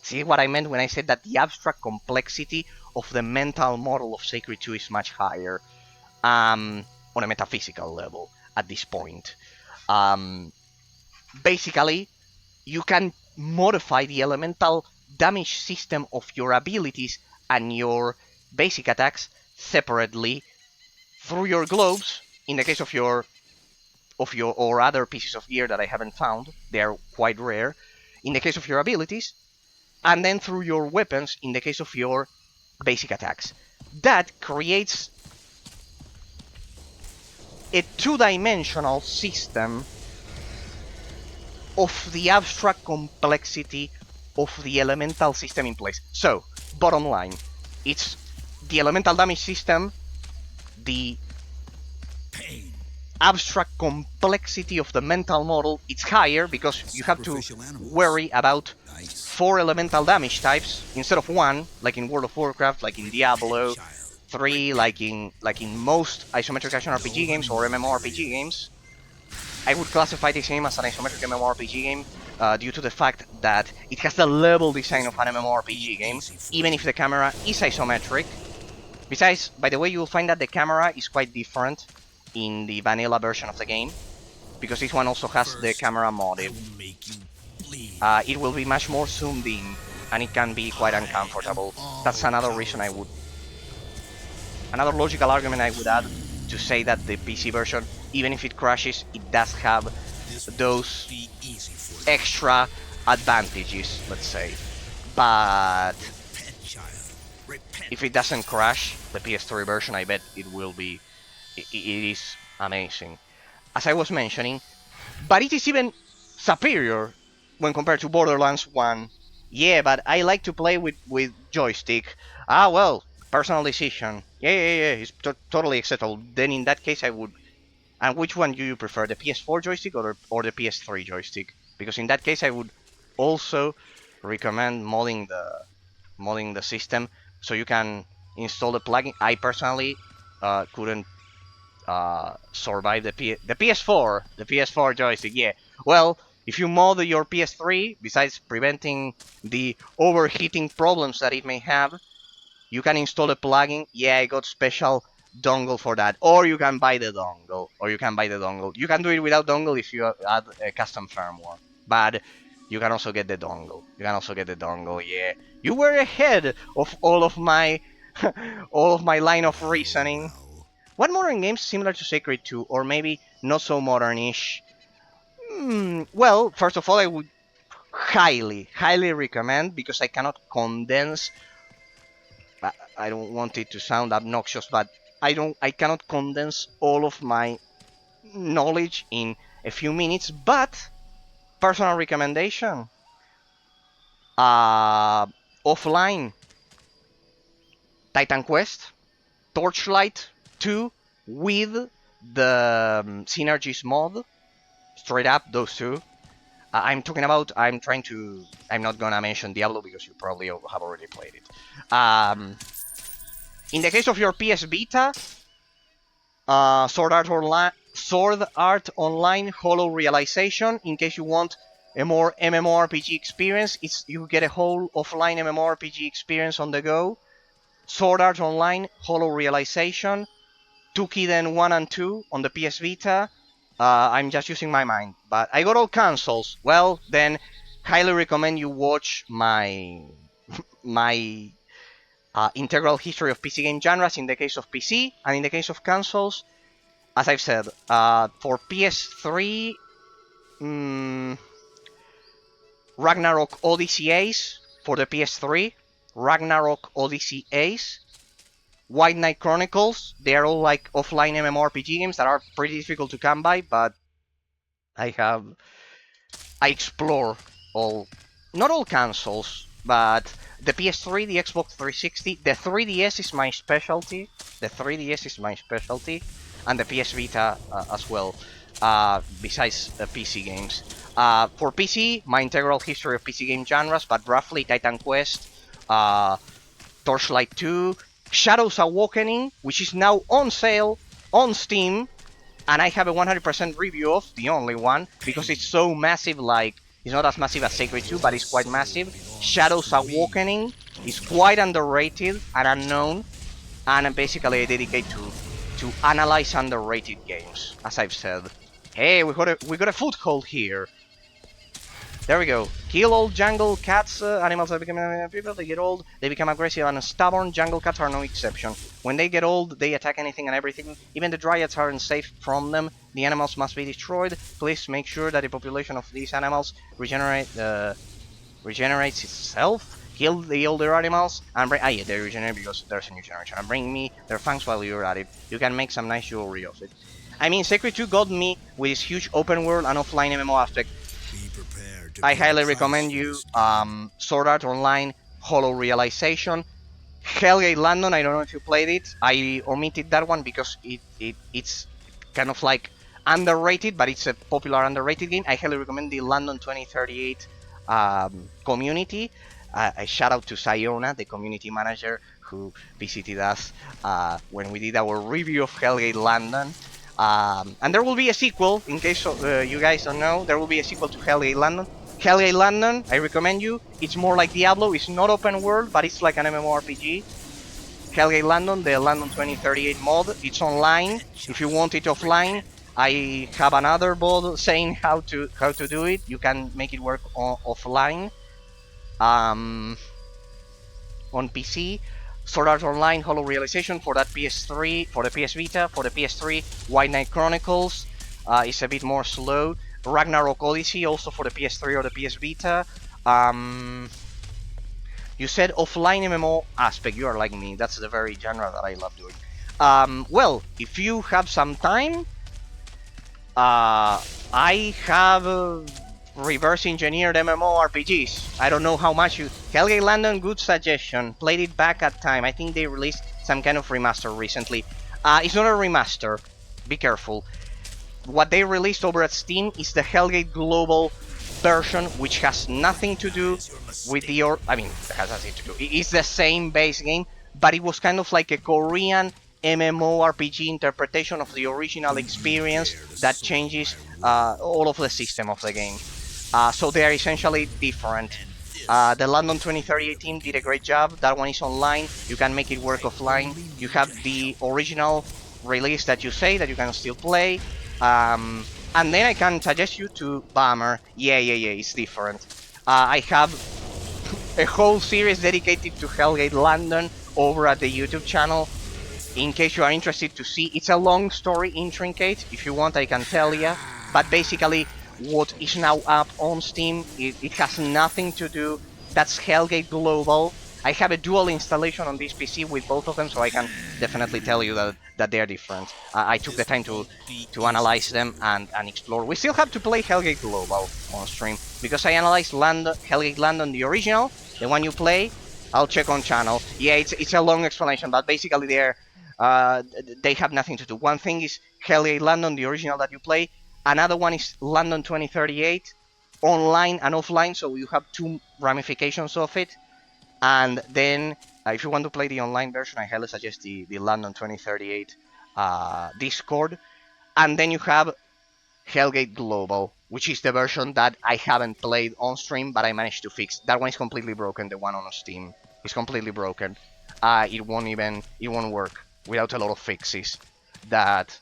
See what I meant when I said that the abstract complexity of the mental model of Sacred 2 is much higher on a metaphysical level at this point. Basically, you can modify the elemental damage system of your abilities and your basic attacks separately through your globes. In the case of your or other pieces of gear that I haven't found, they are quite rare. In the case of your abilities, and then through your weapons in the case of your basic attacks. That creates a two-dimensional system of the abstract complexity of the elemental system in place. So, bottom line, it's the elemental damage system, the abstract complexity of the mental model, it's higher because you have to worry about 4 elemental damage types instead of 1, like in World of Warcraft, like in Diablo, 3, like in most isometric action RPG games or MMORPG games. I would classify this game as an isometric MMORPG game due to the fact that it has the level design of an MMORPG game, even if the camera is isometric. Besides, by the way, you'll find that the camera is quite different in the vanilla version of the game, because this one also has the camera modded. It will be much more zoomed in, and it can be quite uncomfortable. That's another reason another logical argument I would add to say that the PC version, even if it crashes, it does have those extra advantages, let's say. But if it doesn't crash, the PS3 version, I bet it will be. It is amazing, as I was mentioning, but it is even superior when compared to Borderlands 1. Yeah, but I like to play with joystick. Ah, well, personal decision. Yeah, it's totally acceptable. Then in that case I would... And which one do you prefer, the PS4 joystick or the PS3 joystick? Because in that case I would also recommend modding the system so you can install the plugin. I personally couldn't survive the PS4 joystick. Yeah, well, if you mod your PS3, besides preventing the overheating problems that it may have, you can install a plugin. Yeah, I got special dongle for that, or you can buy the dongle. You can do it without dongle if you add a custom firmware, but you can also get the dongle. Yeah, you were ahead of all of my all of my line of reasoning. What modern games similar to Sacred 2, or maybe not so modern-ish? Well, first of all, I would highly recommend, because I cannot condense. I don't want it to sound obnoxious, but I cannot condense all of my knowledge in a few minutes. But personal recommendation: offline Titan Quest, Torchlight 2 with the Synergies mod. Straight up, those two. I'm talking about. I'm not gonna mention Diablo because you probably have already played it. In the case of your PS Vita, Sword Art Online Hollow Realization. In case you want a more MMORPG experience, you get a whole offline MMORPG experience on the go. Sword Art Online Hollow Realization. Tukiden 1 and 2 on the PS Vita. I'm just using my mind, but I got all consoles. Well, then, highly recommend you watch my integral history of PC game genres in the case of PC, and in the case of consoles, as I've said, for PS3, Ragnarok Odyssey Ace for the PS3, Ragnarok Odyssey Ace, White Knight Chronicles. They are all like offline MMORPG games that are pretty difficult to come by, but I explore all, not all consoles, but the PS3, the Xbox 360, the 3DS is my specialty. The 3DS is my specialty, and the PS Vita as well. Besides PC games, for PC, my integral history of PC game genres, but roughly Titan Quest, Torchlight 2, Shadows Awakening, which is now on sale on Steam, and I have a 100% review of, the only one, because it's so massive. Like, it's not as massive as Sacred 2, but it's quite massive. Shadows Awakening is quite underrated and unknown, and basically I dedicate to analyze underrated games, as I've said. Hey, we got a foothold here. There we go. Kill all jungle cats. Animals that become people. They get old. They become aggressive and stubborn. Jungle cats are no exception. When they get old, they attack anything and everything. Even the Dryads aren't safe from them. The animals must be destroyed. Please make sure that the population of these animals regenerates itself. Kill the older animals and bring. Yeah, they regenerate because there's a new generation. And bring me their fangs while you're at it. You can make some nice jewelry of it. I mean, Sacred 2 got me with its huge open world and offline MMO aspect. I highly recommend you Sword Art Online Hollow Realization. Hellgate London, I don't know if you played it. I omitted that one because it's kind of like underrated, but it's a popular underrated game. I highly recommend the London 2038 community. A shout out to Sayona, the community manager, who visited us when we did our review of Hellgate London. And there will be a sequel, in case you guys don't know, there will be a sequel to Hellgate London. Hellgate London, I recommend you. It's more like Diablo. It's not open world, but it's like an MMORPG. Hellgate London, the London 2038 mod. It's online. If you want it offline, I have another mod saying how to do it. You can make it work offline. On PC, Sword Art Online Hollow Realization for that PS3, for the PS Vita, for the PS3, White Knight Chronicles is a bit more slow. Ragnarok Odyssey also for the PS3 or the PS Vita. You said offline MMO aspect. You are like me. That's the very genre that I love doing. Well, if you have some time, I have reverse engineered MMORPGs. I don't know how much you. Hellgate London, good suggestion. Played it back at time. I think they released some kind of remaster recently. It's not a remaster. Be careful. What they released over at Steam is the Hellgate Global version, which has nothing to do with the I mean, it has nothing to do. It's the same base game, but it was kind of like a Korean MMORPG interpretation of the original experience that changes all of the system of the game. So they are essentially different. The London 2038 team did a great job. That one is online. You can make it work offline. You have the original release that you say that you can still play. And then I can suggest you to Bummer. Yeah, it's different. I have a whole series dedicated to Hellgate London over at the YouTube channel. In case you are interested to see, it's a long story, intricate. If you want, I can tell you. But basically, what is now up on Steam, it has nothing to do. That's Hellgate Global. I have a dual installation on this PC with both of them, so I can definitely tell you that they're different. I took the time to analyze them and explore. We still have to play Hellgate Global on stream, because I analyzed Hellgate London, the original, the one you play. I'll check on channel. Yeah, it's a long explanation, but basically they have nothing to do. One thing is Hellgate London, the original that you play. Another one is London 2038, online and offline, so you have two ramifications of it. And then, if you want to play the online version, I highly suggest the London 2038 Discord. And then you have Hellgate Global, which is the version that I haven't played on stream, but I managed to fix. That one is completely broken, the one on Steam. It's completely broken. It won't work without a lot of fixes that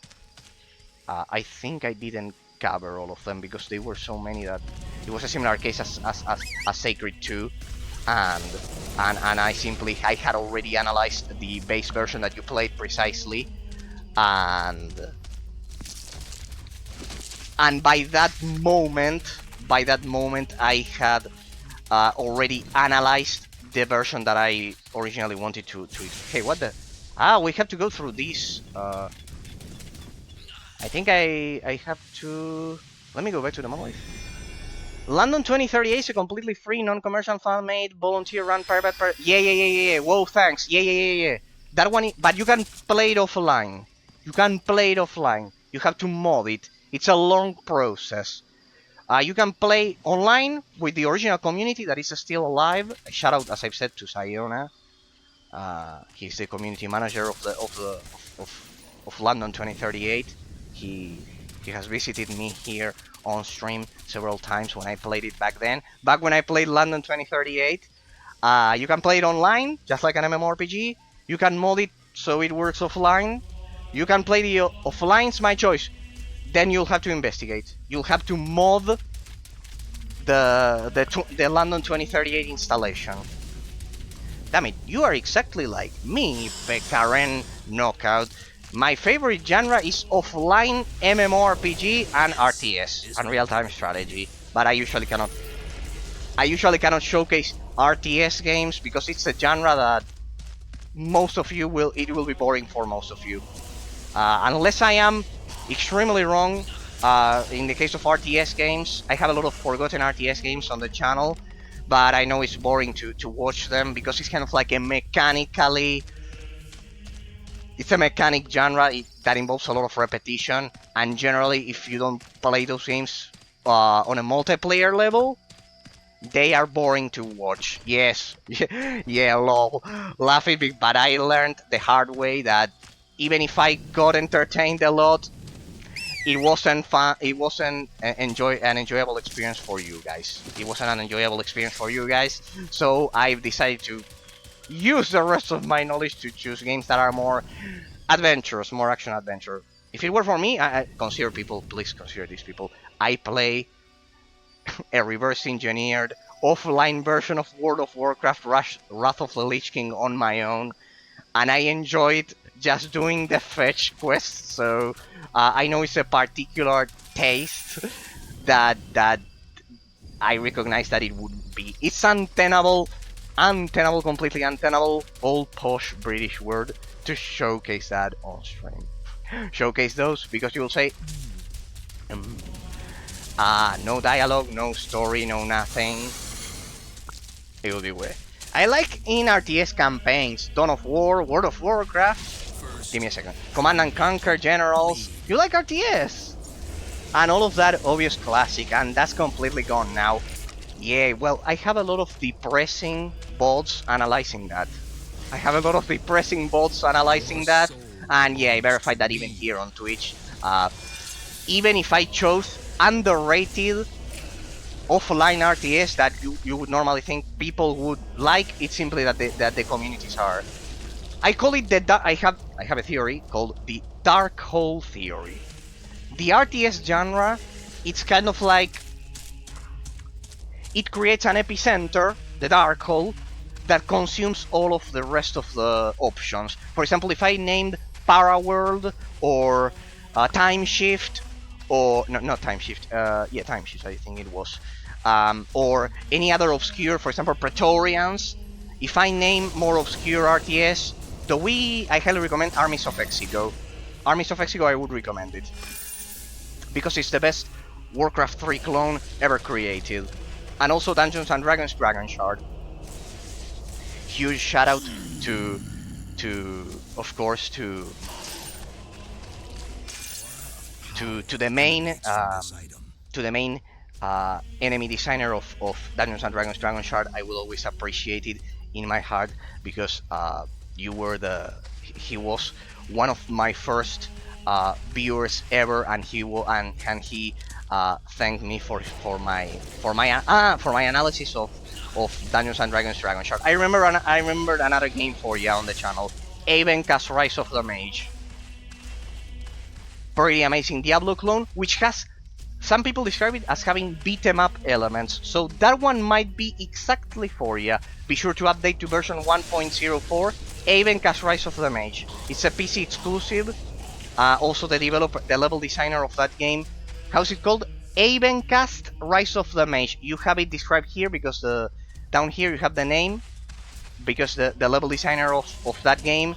I think I didn't cover all of them, because there were so many that it was a similar case as Sacred 2, and I had already analyzed the base version that you played precisely, and by that moment I had already analyzed the version that I originally wanted to. Hey, what the? We have to go through this. I think I have to. Let me go back to the monolith. London 2038 is a completely free, non-commercial, fan-made, volunteer-run private. Yeah. Whoa, thanks. Yeah. That one, but you can play it offline. You have to mod it. It's a long process. You can play online with the original community that is still alive. Shout out, as I've said, to Sayona. He's the community manager of London 2038. He has visited me here on stream several times when I played it back then. Back when I played London 2038, you can play it online, just like an MMORPG. You can mod it so it works offline. You can play the offline, it's my choice. Then you'll have to investigate. You'll have to mod the London 2038 installation. Damn it, you are exactly like me, Karen Knockout. My favorite genre is offline MMORPG and RTS and real-time strategy, but I usually cannot showcase RTS games because it's a genre that it will be boring for most of you. Unless I am extremely wrong, in the case of RTS games, I have a lot of forgotten RTS games on the channel, but I know it's boring to watch them because it's kind of like it's a mechanic genre that involves a lot of repetition, and generally if you don't play those games on a multiplayer level, they are boring to watch. Yes, yeah, lol, laughing, but I learned the hard way that even if I got entertained a lot, it wasn't fun. It wasn't an enjoyable experience for you guys. So I've decided to use the rest of my knowledge to choose games that are more adventurous, more action adventure. If it were for me, please consider these people. I play a reverse engineered offline version of World of Warcraft Wrath of the Lich King on my own, and I enjoyed just doing the fetch quests, so I know it's a particular taste that I recognize that it would be. It's untenable, completely untenable, old posh British word, to showcase that on stream. Showcase those, because you will say, no dialogue, no story, no nothing. It will be weird. I like in RTS campaigns, Dawn of War, World of Warcraft. Give me a second. Command and Conquer Generals. You like RTS? And all of that obvious classic, and that's completely gone now. Yeah, well, I have a lot of depressing bots analyzing that. And yeah, I verified that even here on Twitch. Even if I chose underrated offline RTS that you would normally think people would like, it's simply that the communities are. I call it I have a theory called the dark hole theory. The RTS genre, it's kind of like it creates an epicenter, the dark hole, that consumes all of the rest of the options. For example, if I named Paraworld or Time Shift, or no, not Time Shift, yeah, Time Shift, I think it was, or any other obscure, for example, Praetorians. If I name more obscure RTS, I highly recommend Armies of Exego. Armies of Exego, I would recommend it because it's the best Warcraft 3 clone ever created, and also Dungeons and Dragons Dragon Shard. Huge shout out to of course to the main enemy designer of Dungeons and Dragons Dragon Shard. I will always appreciate it in my heart because he was one of my first viewers ever, and he thanked me for my analysis of Dungeons and Dragons Dragon Shard. I remembered another game for you on the channel, Aerendyr Rise of the Mage. Pretty amazing Diablo clone, which has, some people describe it as having beat 'em up elements, so that one might be exactly for you. Be sure to update to version 1.04, Aerendyr Rise of the Mage. It's a PC exclusive. Also the level designer of that game, how's it called? Aerendyr Rise of the Mage. You have it described here because down here you have the name, because the level designer of that game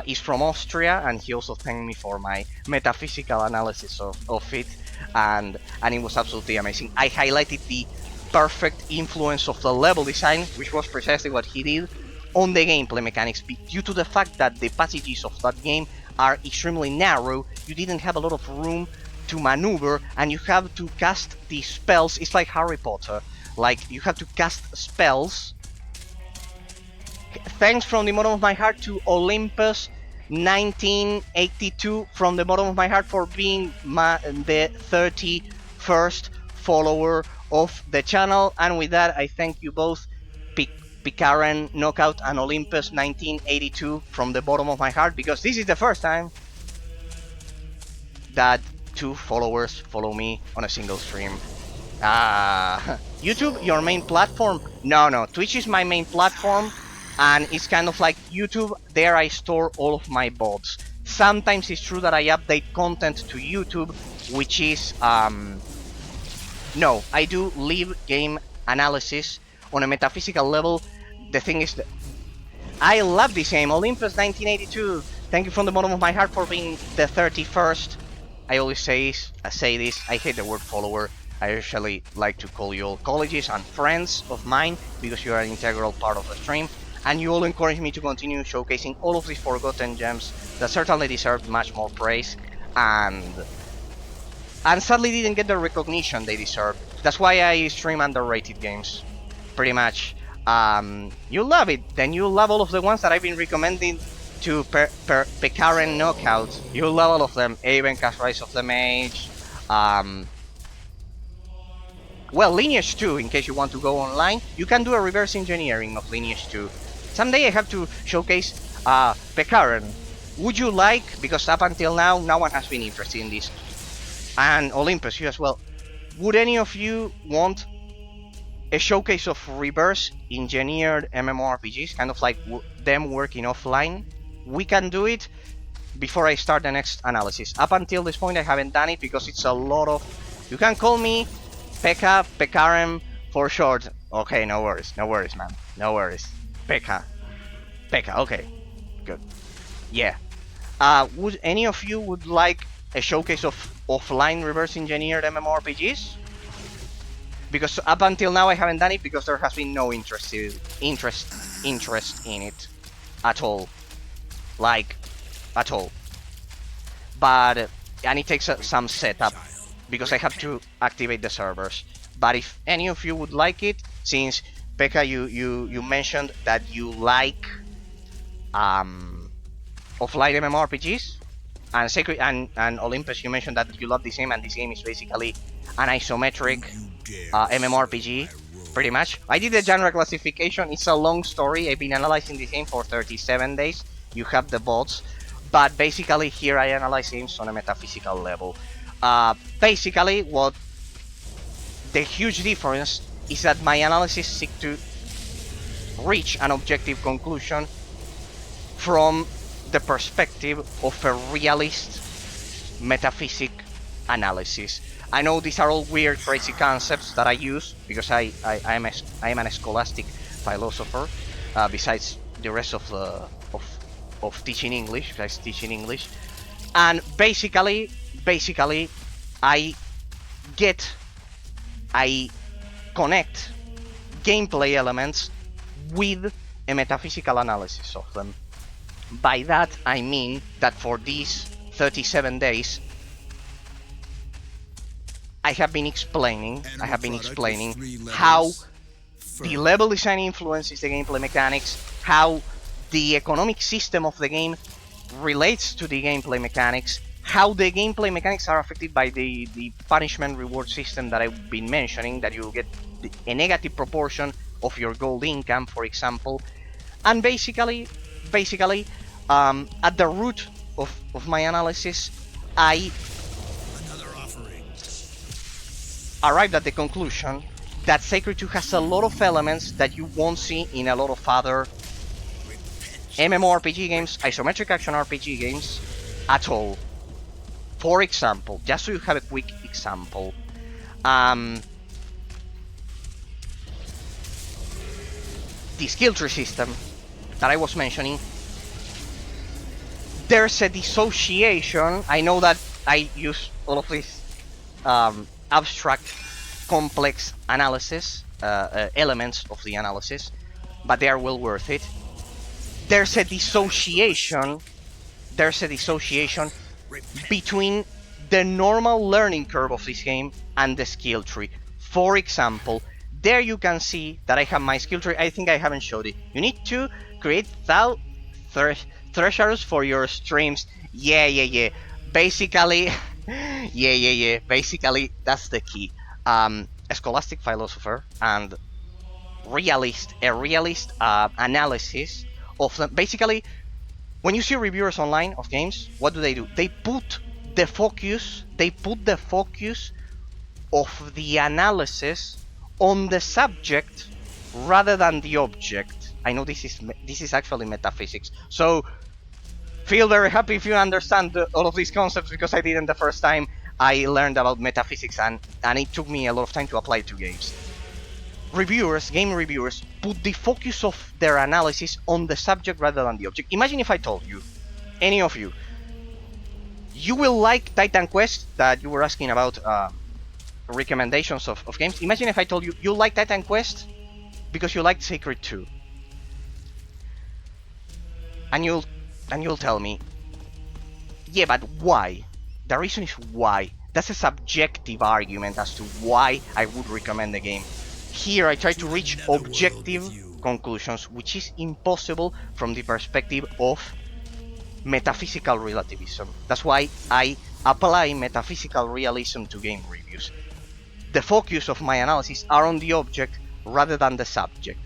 is from Austria, and he also thanked me for my metaphysical analysis of it, and it was absolutely amazing. I highlighted the perfect influence of the level design, which was precisely what he did, on the gameplay mechanics. Due to the fact that the passages of that game are extremely narrow, you didn't have a lot of room to maneuver, and you have to cast the spells. It's like Harry Potter, like you have to cast spells. Thanks from the bottom of my heart to Olympus 1982 from the bottom of my heart for being the 31st follower of the channel. And with that, I thank you both, Picaren Knockout and Olympus 1982, from the bottom of my heart, because this is the first time that 2 followers follow me on a single stream. YouTube, your main platform? No, Twitch is my main platform, and it's kind of like YouTube. There I store all of my VODs. Sometimes it's true that I update content to YouTube, which is no, I do live game analysis on a metaphysical level. The thing is that I love this game, Olympus 1982. Thank you from the bottom of my heart for being the 31st. I always say this, I hate the word follower. I usually like to call you all colleagues and friends of mine, because you are an integral part of the stream, and you all encourage me to continue showcasing all of these forgotten gems that certainly deserve much more praise, and sadly didn't get the recognition they deserve. That's why I stream underrated games, pretty much. You love it, then you love all of the ones that I've been recommending to Picaren Knockout. You love all of them. Aerendyr Rise of the Mage. Well, Lineage 2, in case you want to go online, you can do a reverse engineering of Lineage 2. Someday I have to showcase Picaren. Would you like, because up until now, no one has been interested in this, and Olympus, you as well, would any of you want a showcase of reverse engineered MMORPGs, kind of like them working offline? We can do it before I start the next analysis. Up until this point I haven't done it because it's a lot of... You can call me Pekka, Pekaren for short. Okay, no worries, man. No worries. Pekka, okay. Good. Yeah. Would any of you would like a showcase of offline reverse engineered MMORPGs? Because up until now I haven't done it because there has been no interest in it at all. Like, at all. But, and it takes some setup because I have to activate the servers. But if any of you would like it, since Pekka, you mentioned that you like offline MMORPGs, and Sacred and Olympus, you mentioned that you love this game, and this game is basically an isometric MMORPG, pretty much. I did the genre classification. It's a long story. I've been analyzing this game for 37 days. You have the bots, but basically here I analyze games on a metaphysical level. Basically, what the huge difference is that my analysis seek to reach an objective conclusion from the perspective of a realist metaphysic analysis. I know these are all weird, crazy concepts that I use because I am an scholastic philosopher. Besides the rest of teaching English, besides teaching English, and basically, I connect gameplay elements with a metaphysical analysis of them. By that I mean that for these 37 days I have been explaining how the level design influences the gameplay mechanics, how the economic system of the game relates to the gameplay mechanics, how the gameplay mechanics are affected by the punishment reward system that I've been mentioning, that you get a negative proportion of your gold income, for example. And basically, at the root of my analysis, I arrived at the conclusion that Sacred 2 has a lot of elements that you won't see in a lot of other MMORPG games, isometric action RPG games, at all. For example, just so you have a quick example, the skill tree system that I was mentioning, there's a dissociation. I know that I use all of this abstract, complex analysis, elements of the analysis, but they are well worth it. There's a dissociation between the normal learning curve of this game and the skill tree. For example, there you can see that I have my skill tree. I think I haven't showed it. You need to create thresholds for your streams. Yeah. Basically, basically, that's the key. A scholastic philosopher and a realist analysis of them. Basically, when you see reviewers online of games, what do? They put the focus of the analysis on the subject rather than the object. I know this is actually metaphysics, so feel very happy if you understand all of these concepts, because I didn't the first time I learned about metaphysics, and it took me a lot of time to apply it to games. Game reviewers, put the focus of their analysis on the subject rather than the object. Imagine if I told you, any of you, you will like Titan Quest, that you were asking about recommendations of games. Imagine if I told you, you like Titan Quest because you liked Sacred 2. And you'll tell me, yeah, but why? The reason is why. That's a subjective argument as to why I would recommend the game. Here I try to reach objective conclusions, which is impossible from the perspective of metaphysical relativism. That's why I apply metaphysical realism to game reviews. The focus of my analysis are on the object rather than the subject.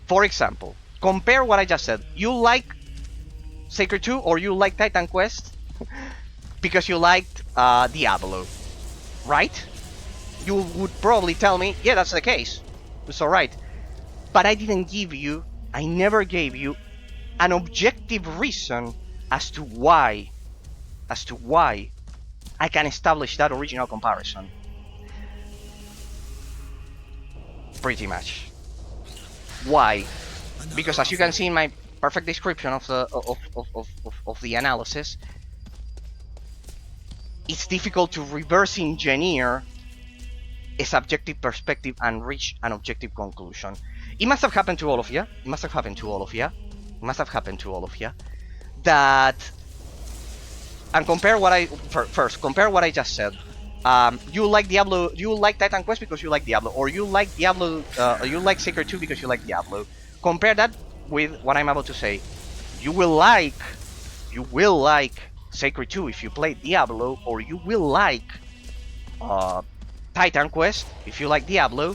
For example, compare what I just said. You like Sacred 2 or you like Titan Quest because you liked Diablo, right? You would probably tell me, yeah, that's the case. It's alright. But I never gave you an objective reason as to why I can establish that original comparison. Pretty much. Why? Because as you can see in my perfect description of the analysis, it's difficult to reverse engineer a subjective perspective and reach an objective conclusion. It must have happened to all of you. That, and compare what I just said. You like Diablo, you like Titan Quest because you like Diablo, or you like Diablo, you like Sacred 2 because you like Diablo. Compare that with what I'm about to say. You will like Sacred 2 if you play Diablo, or you will like Titan Quest if you like Diablo,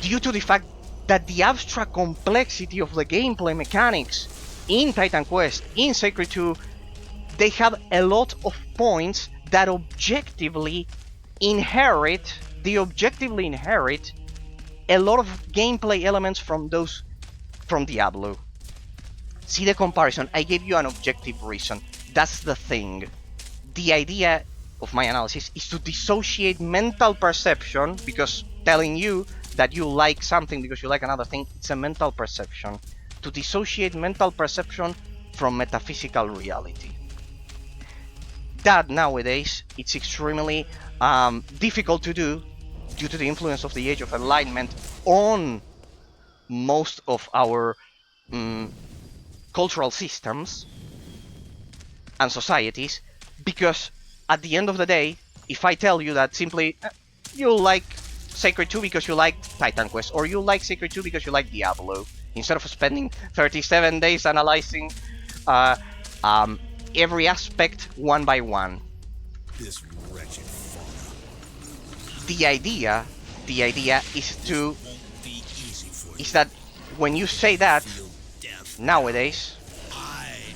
due to the fact that the abstract complexity of the gameplay mechanics in Titan Quest, in Sacred 2, they have a lot of points that objectively inherit a lot of gameplay elements from Diablo. See the comparison. I gave you an objective reason. That's the thing. The idea of my analysis is to dissociate mental perception, because telling you that you like something because you like another thing, it's a mental perception. To dissociate mental perception from metaphysical reality. That nowadays it's extremely difficult to do due to the influence of the Age of Enlightenment on most of our cultural systems and societies, because at the end of the day, if I tell you that simply you like Sacred 2 because you like Titan Quest, or you like Sacred 2 because you like Diablo, instead of spending 37 days analyzing every aspect one by one. This wretched fauna. The idea is that when you say that nowadays,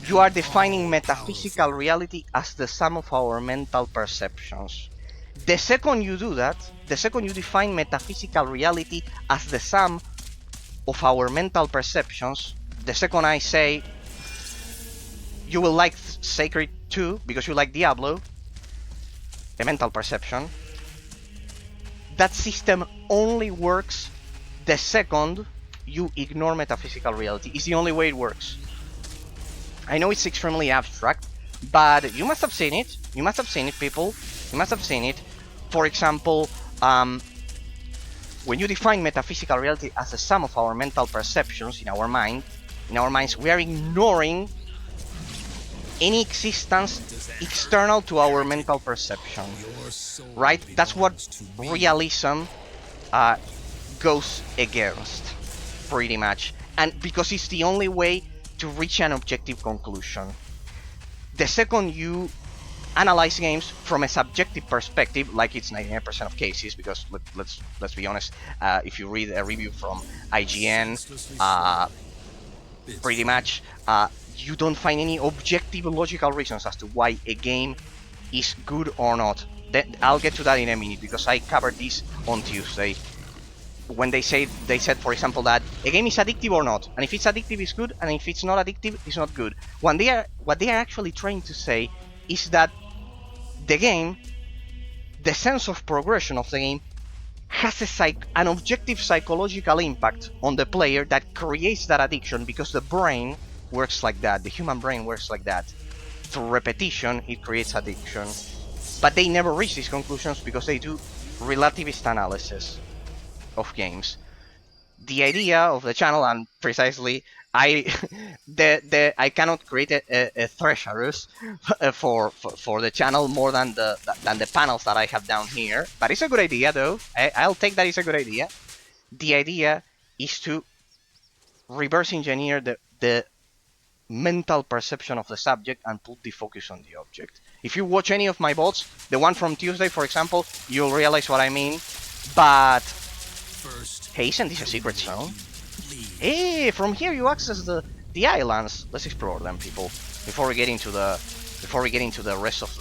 you are defining metaphysical reality as the sum of our mental perceptions. The second you do that, the second you define metaphysical reality as the sum of our mental perceptions, the second I say you will like Sacred 2 because you like Diablo, a mental perception, that system only works the second you ignore metaphysical reality. It's the only way it works. I know it's extremely abstract, but you must have seen it. You must have seen it, people. You must have seen it. For example, when you define metaphysical reality as a sum of our mental perceptions in our minds, we are ignoring any existence external to our mental perception, right? That's what realism goes against, pretty much. And because it's the only way to reach an objective conclusion. The second you analyze games from a subjective perspective, like it's 99% of cases, because let's be honest, if you read a review from IGN, pretty much you don't find any objective logical reasons as to why a game is good or not. I'll get to that in a minute, because I covered this on Tuesday. When they said, for example, that a game is addictive or not, and if it's addictive, it's good, and if it's not addictive, it's not good. What they are actually trying to say is that the game, the sense of progression of the game, has an objective psychological impact on the player that creates that addiction, because the brain works like that. The human brain works like that. Through repetition, it creates addiction. But they never reach these conclusions because they do relativist analysis of games. The idea of the channel, and precisely I cannot create a thesaurus for the channel more than the panels that I have down here, but it's a good idea though. I'll take that. It's a good idea. The idea is to reverse engineer the mental perception of the subject and put the focus on the object. If you watch any of my VODs, the one from Tuesday for example, you'll realize what I mean. But hey, isn't this a secret zone? Hey, from here you access the islands. Let's explore them, people. Before we get into the rest of